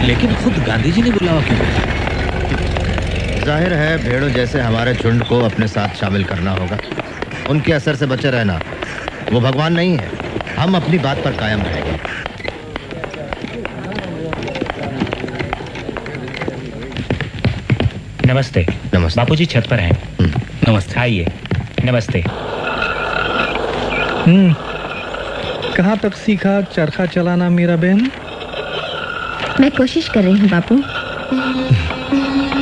लेकिन खुद गांधी जी ने बुलावा क्यों भेजा? जाहिर है भेड़ों जैसे हमारे झुंड को अपने साथ शामिल करना होगा। उनके असर से बचे रहना। वो भगवान नहीं है। हम अपनी बात पर कायम रहेंगे। नमस्ते। नमस्ते। बापूजी छत पर हैं। नमस्ते। आइए। नमस्ते। कहाँ तक सीखा चरखा चलाना मेरा बहन? मैं कोशिश कर रही हूँ बापू।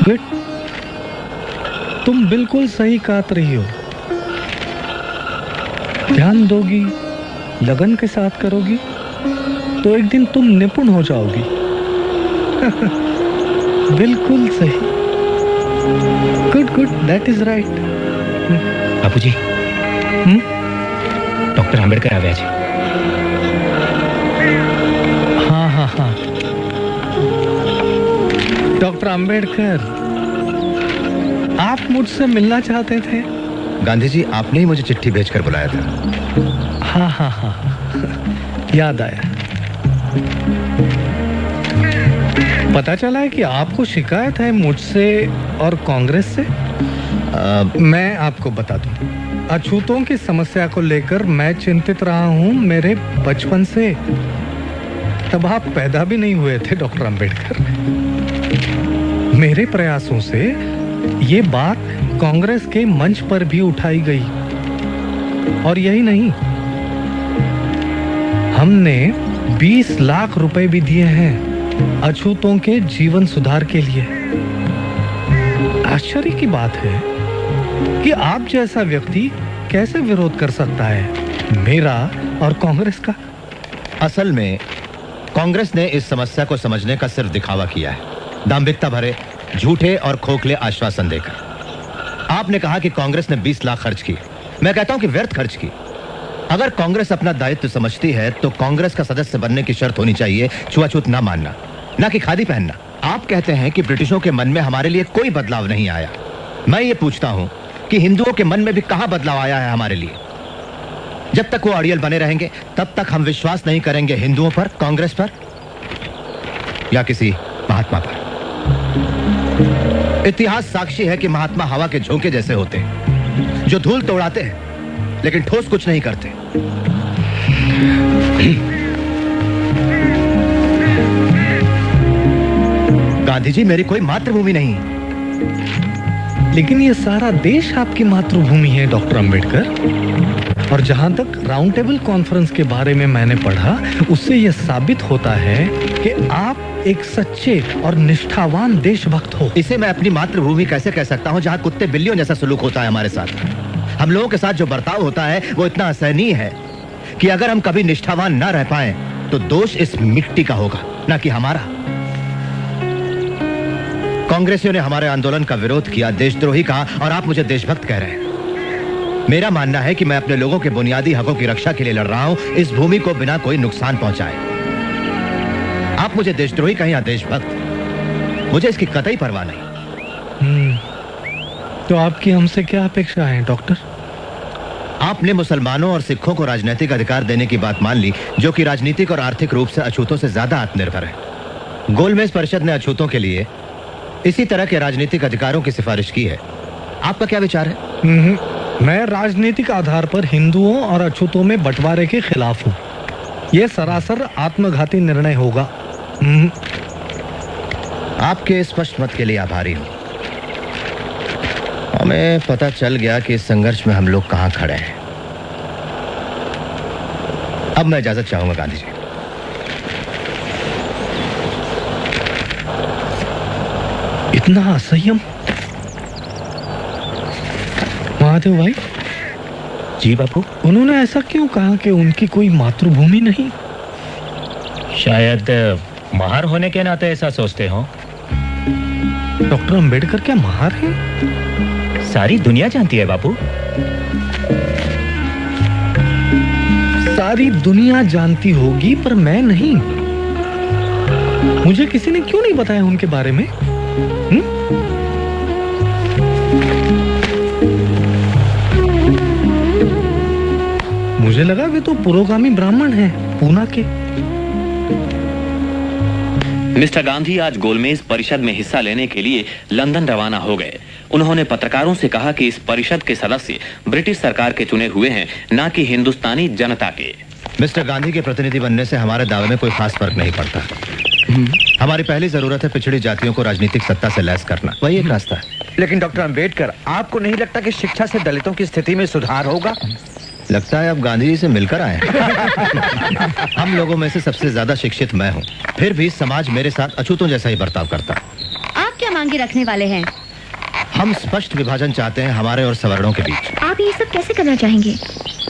गुड। तुम बिल्कुल सही काट रही हो। ध्यान दोगी, लगन के साथ करोगी तो एक दिन तुम निपुण हो जाओगी। बिल्कुल सही। Good good, that is right. Bapuji, doctor Ambedkar आ गया जी। हाँ हाँ हाँ, डॉक्टर अंबेडकर, आप मुझसे मिलना चाहते थे? गांधी जी, आपने ही मुझे चिट्ठी भेजकर बुलाया था। हाँ हाँ हाँ, याद आया। पता चला है कि आपको शिकायत है मुझसे और कांग्रेस से। मैं आपको बता दूं, अछूतों की समस्या को लेकर मैं चिंतित रहा हूं मेरे बचपन से। तब आप पैदा भी नहीं हुए थे डॉक्टर अंबेडकर। मेरे प्रयासों से ये बात कांग्रेस के मंच पर भी उठाई गई। और यही नहीं, हमने 20 लाख रुपए भी दिए हैं अछूतों के जीवन सुधार के लिए। आश्चर्य की बात है कि आप जैसा व्यक्ति कैसे विरोध कर सकता है मेरा और कांग्रेस का। असल में कांग्रेस ने इस समस्या को समझने का सिर्फ दिखावा किया है, दांभिकता भरे झूठे और खोखले आश्वासन देकर। आपने कहा कि कांग्रेस ने 20 लाख खर्च किए। मैं कहता हूं कि व्यर्थ खर्च की। अगर कांग्रेस अपना दायित्व समझती है तो कांग्रेस का सदस्य बनने की शर्त होनी चाहिए छुआछूत ना मानना, ना कि खादी पहनना। आप कहते हैं कि ब्रिटिशों के मन में हमारे लिए कोई बदलाव नहीं आया। मैं ये पूछता हूं कि हिंदुओं के मन में भी कहां बदलाव आया है हमारे लिए? जब तक वो अड़ियल बने रहेंगे तब तक हम विश्वास नहीं करेंगे हिंदुओं पर, कांग्रेस पर या किसी महात्मा पर। इतिहास साक्षी है कि महात्मा हवा के झोंके जैसे होते हैं, जो धूल तो उड़ाते हैं लेकिन ठोस कुछ नहीं करते। गांधी जी, मेरी कोई मातृभूमि नहीं, लेकिन ये सारा देश आपकी मातृभूमि है डॉक्टर अंबेडकर। और जहां तक राउंड टेबल कॉन्फ्रेंस के बारे में मैंने पढ़ा, उससे यह साबित होता है कि आप एक सच्चे और निष्ठावान देशभक्त हो। इसे मैं अपनी मातृभूमि कैसे कह सकता हूं जहां कुत्ते बिल्लियों जैसा सलूक होता है हमारे साथ? हम लोगों के साथ जो बर्ताव होता है वो इतना असहनीय है कि अगर हम कभी निष्ठावान ना रह पाए तो दोष इस मिट्टी का होगा, ना कि हमारा। कांग्रेसियों ने हमारे आंदोलन का विरोध किया, देशद्रोही कहा, और आप मुझे देशभक्त कह रहे हैं। मेरा मानना है कि मैं अपने लोगों के बुनियादी हकों की रक्षा के लिए लड़ रहा हूं, इस भूमि को बिना कोई नुकसान पहुंचाए। आप मुझे देशद्रोही कहें या देशभक्त, मुझे इसकी कतई परवाह नहीं। तो आपकी हमसे क्या अपेक्षा है डॉक्टर? आपने मुसलमानों और सिखों को राजनीतिक अधिकार देने की बात मान ली, जो कि राजनीतिक और आर्थिक रूप से अछूतों से ज्यादा आत्मनिर्भर है। गोलमेज परिषद ने अछूतों के लिए इसी तरह के राजनीतिक अधिकारों की सिफारिश की है। आपका क्या विचार है? मैं राजनीतिक आधार पर हिंदुओं और अछूतों में बंटवारे के खिलाफ हूँ। यह सरासर आत्मघाती निर्णय होगा। आपके स्पष्ट मत के लिए आभारी हूं। हमें पता चल गया कि इस संघर्ष में हम लोग कहां खड़े हैं। अब मैं इजाजत चाहूंगा गांधी जी। इतना असंयम? महादेव भाई। जी बापू। उन्होंने ऐसा क्यों कहा कि उनकी कोई मातृभूमि नहीं? शायद महार होने के नाते ऐसा सोचते हो। डॉक्टर अंबेडकर क्या महार हैं? सारी दुनिया जानती है बापू। सारी दुनिया जानती होगी पर मैं नहीं। मुझे किसी ने क्यों नहीं बताया उनके बारे में? मुझे लगा वे तो पुरोगामी ब्राह्मण हैं, पूना के। मिस्टर गांधी आज गोलमेज परिषद में हिस्सा लेने के लिए लंदन रवाना हो गए। उन्होंने पत्रकारों से कहा कि इस परिषद के सदस्य ब्रिटिश सरकार के चुने हुए हैं, न कि हिंदुस्तानी जनता के। मिस्टर गांधी के प्रतिनिधि बनने से हमारे दावे में कोई खास फर्क नहीं पड़ता। हमारी पहली जरूरत है पिछड़ी जातियों को राजनीतिक सत्ता से लैस करना, वही एक रास्ता है। लेकिन डॉक्टर अंबेडकर, आपको नहीं लगता कि शिक्षा से दलितों की स्थिति में सुधार होगा? लगता है अब गांधी जी से मिलकर आए। हम लोगों में से सबसे ज्यादा शिक्षित मैं हूँ, फिर भी समाज मेरे साथ अछूतों जैसा ही बर्ताव करता। आप क्या मांगे रखने वाले हैं? हम स्पष्ट विभाजन चाहते हैं हमारे और सवर्णों के बीच। आप ये सब कैसे करना चाहेंगे?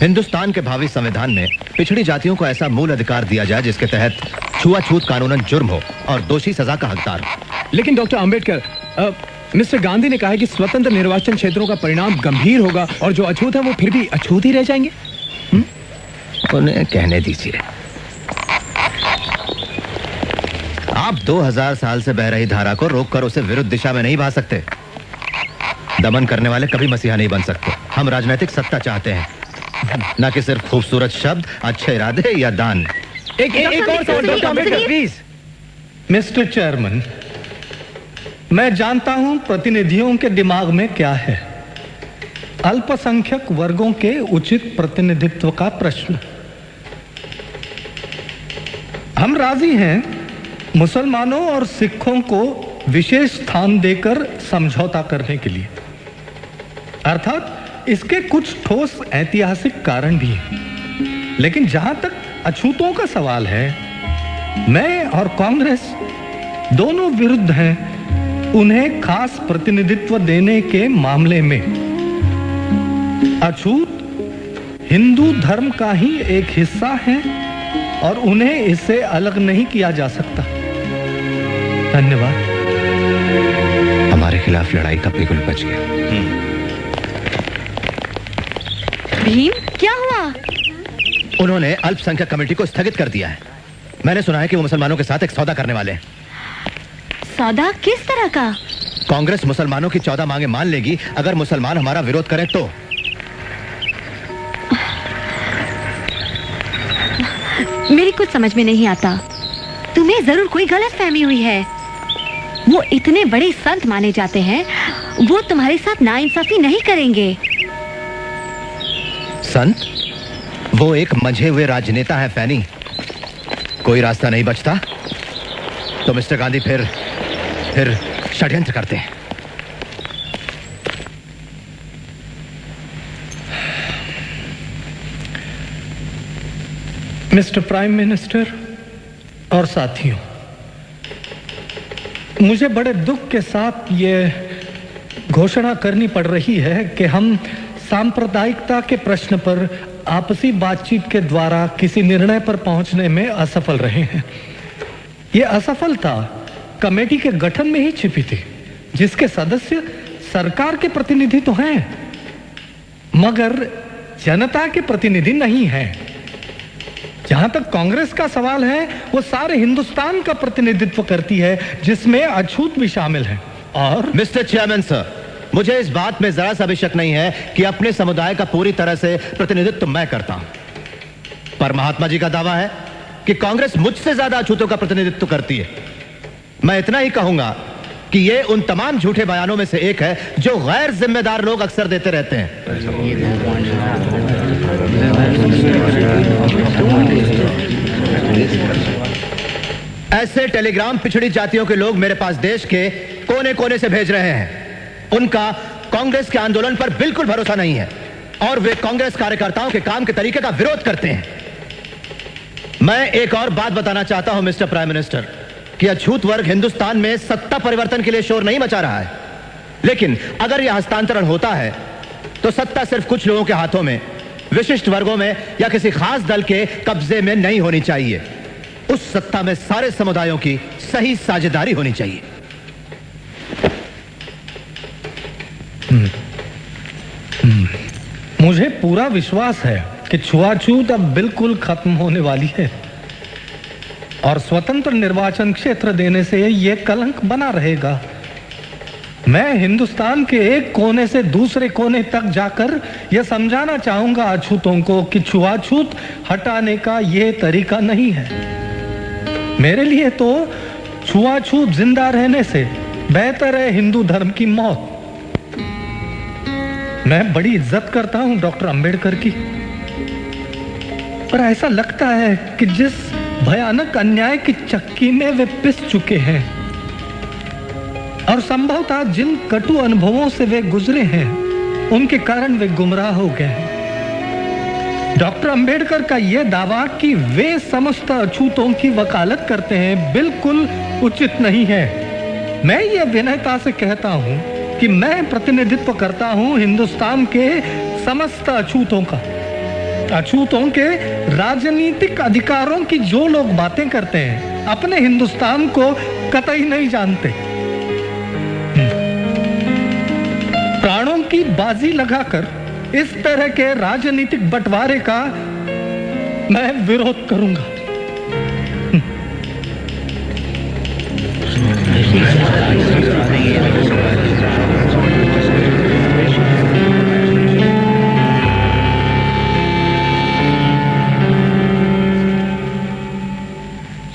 हिंदुस्तान के भावी संविधान में पिछड़ी जातियों को ऐसा मूल अधिकार दिया जाए जिसके तहत छुआछूत कानूनन जुर्म हो और दोषी सजा का हकदार हो। लेकिन डॉक्टर अंबेडकर, मिस्टर गांधी ने कहा है कि स्वतंत्र निर्वाचन क्षेत्रों का परिणाम गंभीर होगा और जो अछूत है वो फिर भी अछूत ही रह जाएंगे। उन्हें कहने दीजिए। आप 2000 साल से बह रही धारा को रोककर उसे विरुद्ध दिशा में नहीं बहा सकते। दमन करने वाले कभी मसीहा नहीं बन सकते। हम राजनीतिक सत्ता चाहते हैं, न कि सिर्फ खूबसूरत शब्द, अच्छे इरादे या दान। एक और सवाल doctor Ambedkar please. Mister chairman, मैं जानता हूं प्रतिनिधियों के दिमाग में क्या है। अल्पसंख्यक वर्गों के उचित प्रतिनिधित्व का प्रश्न। हम राजी हैं मुसलमानों और सिखों को विशेष स्थान देकर समझौता करने के लिए, अर्थात इसके कुछ ठोस ऐतिहासिक कारण भी हैं। लेकिन जहां तक अछूतों का सवाल है, मैं और कांग्रेस दोनों विरुद्ध हैं उन्हें खास प्रतिनिधित्व देने के मामले में। अछूत हिंदू धर्म का ही एक हिस्सा है और उन्हें इससे अलग नहीं किया जा सकता। धन्यवाद। हमारे खिलाफ लड़ाई का बिल्कुल बच गया। भीम, क्या हुआ? उन्होंने अल्पसंख्यक कमेटी को स्थगित कर दिया है। मैंने सुना है कि वो मुसलमानों के साथ एक सौदा करने वाले हैं। सौदा किस तरह का? कांग्रेस मुसलमानों की 14 मांगे मान लेगी अगर मुसलमान हमारा विरोध करें तो। मेरी कुछ समझ में नहीं आता। तुम्हें जरूर कोई गलतफहमी हुई है। वो इतने बड़े संत माने जाते हैं, वो तुम्हारे साथ नाइंसाफी नहीं करेंगे। संत? वो एक मंझे हुए राजनेता है फैनी। कोई रास्ता नहीं बचता तो मिस्टर गांधी फिर षड्यंत्र करते हैं। मिस्टर प्राइम मिनिस्टर और साथियों, मुझे बड़े दुख के साथ ये घोषणा करनी पड़ रही है कि हम सांप्रदायिकता के प्रश्न पर आपसी बातचीत के द्वारा किसी निर्णय पर पहुंचने में असफल रहे हैं। ये असफलता कमेटी के गठन में ही छिपी थी, जिसके सदस्य सरकार के प्रतिनिधि तो हैं, मगर जनता के प्रतिनिधि नहीं हैं। जहां तक कांग्रेस का सवाल है, वो सारे हिंदुस्तान का प्रतिनिधित्व करती है, जिसमें अछूत भी शामिल है। और मिस्टर चेयरमैन सर, मुझे इस बात में जरा सा भी शक नहीं है कि अपने समुदाय का पूरी तरह से प्रतिनिधित्व मैं करता हूं, पर महात्मा जी का दावा है कि कांग्रेस मुझसे ज्यादा अछूतों का प्रतिनिधित्व करती है। मैं इतना ही कहूंगा कि ये उन तमाम झूठे बयानों में से एक है जो गैर जिम्मेदार लोग अक्सर देते रहते हैं। ऐसे टेलीग्राम पिछड़ी जातियों के लोग मेरे पास देश के कोने कोने से भेज रहे हैं। उनका कांग्रेस के आंदोलन पर बिल्कुल भरोसा नहीं है और वे कांग्रेस कार्यकर्ताओं के काम के तरीके का विरोध करते हैं। मैं एक और बात बताना चाहता हूं मिस्टर प्राइम मिनिस्टर, कि अछूत वर्ग हिंदुस्तान में सत्ता परिवर्तन के लिए शोर नहीं मचा रहा है, लेकिन अगर यह हस्तांतरण होता है तो सत्ता सिर्फ कुछ लोगों के हाथों में, विशिष्ट वर्गों में या किसी खास दल के कब्जे में नहीं होनी चाहिए। उस सत्ता में सारे समुदायों की सही साझेदारी होनी चाहिए। मुझे पूरा विश्वास है कि छुआछूत अब बिल्कुल खत्म होने वाली है और स्वतंत्र निर्वाचन क्षेत्र देने से यह कलंक बना रहेगा। मैं हिंदुस्तान के एक कोने से दूसरे कोने तक जाकर यह समझाना चाहूंगा अछूतों को कि छुआछूत हटाने का यह तरीका नहीं है। मेरे लिए तो छुआछूत जिंदा रहने से बेहतर है हिंदू धर्म की मौत। मैं बड़ी इज्जत करता हूं डॉक्टर अंबेडकर की, पर ऐसा लगता है कि जिस भयानक अन्याय की चक्की में वे पिस चुके हैं और संभवतः जिन कटु अनुभवों से वे गुजरे हैं, उनके कारण वे गुमराह हो गए हैं। डॉक्टर अंबेडकर का यह दावा कि वे समस्त अछूतों की वकालत करते हैं बिल्कुल उचित नहीं है। मैं ये विनयता से कहता हूं कि मैं प्रतिनिधित्व करता हूं हिंदुस्तान के समस्त अछूतों का। अछूतों के राजनीतिक अधिकारों की जो लोग बातें करते हैं, अपने हिंदुस्तान को कतई नहीं जानते। प्राणों की बाजी लगाकर इस तरह के राजनीतिक बंटवारे का मैं विरोध करूंगा।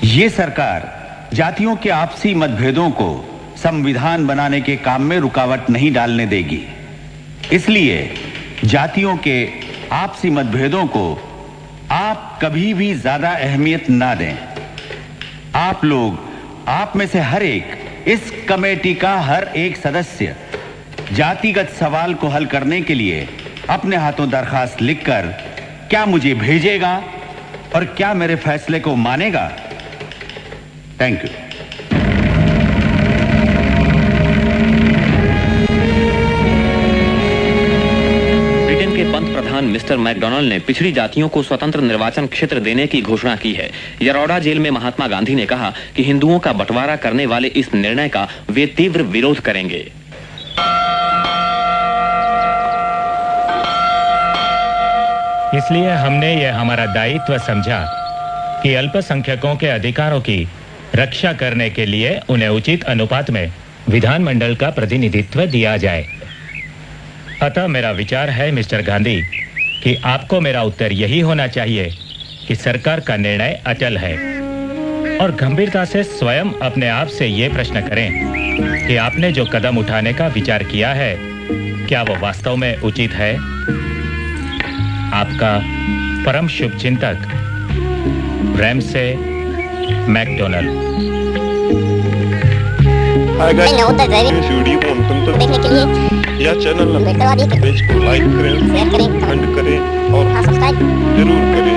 ये सरकार जातियों के आपसी मतभेदों को संविधान बनाने के काम में रुकावट नहीं डालने देगी। इसलिए जातियों के आपसी मतभेदों को आप कभी भी ज्यादा अहमियत ना दें। आप लोग, आप में से हर एक, इस कमेटी का हर एक सदस्य जातिगत सवाल को हल करने के लिए अपने हाथों दरखास्त लिखकर क्या मुझे भेजेगा और क्या मेरे फैसले को मानेगा। Thank you. ब्रिटेन के पंत प्रधान मिस्टर मैकडोनाल्ड ने पिछड़ी जातियों को स्वतंत्र निर्वाचन क्षेत्र देने की घोषणा की है। यरोडा जेल में महात्मा गांधी ने कहा कि हिंदुओं का बंटवारा करने वाले इस निर्णय का वे तीव्र विरोध करेंगे। इसलिए हमने यह हमारा दायित्व समझा कि अल्पसंख्यकों के अधिकारों की रक्षा करने के लिए उन्हें उचित अनुपात में विधानमंडल का प्रतिनिधित्व दिया जाए। अतः मेरा विचार है मिस्टर गांधी कि आपको मेरा उत्तर यही होना चाहिए कि सरकार का निर्णय अचल है, और गंभीरता से स्वयं अपने आप से यह प्रश्न करें कि आपने जो कदम उठाने का विचार किया है, क्या वो वास्तव में उचित है। आपका परम शुभचिंतक रैमसे मैकडोनाल्ड। इस वीडियो को अंतिम तक देखने के लिए या चैनल पेज को लाइक करें, शेयर करें, कमेंट करें और सब्सक्राइब जरूर करें।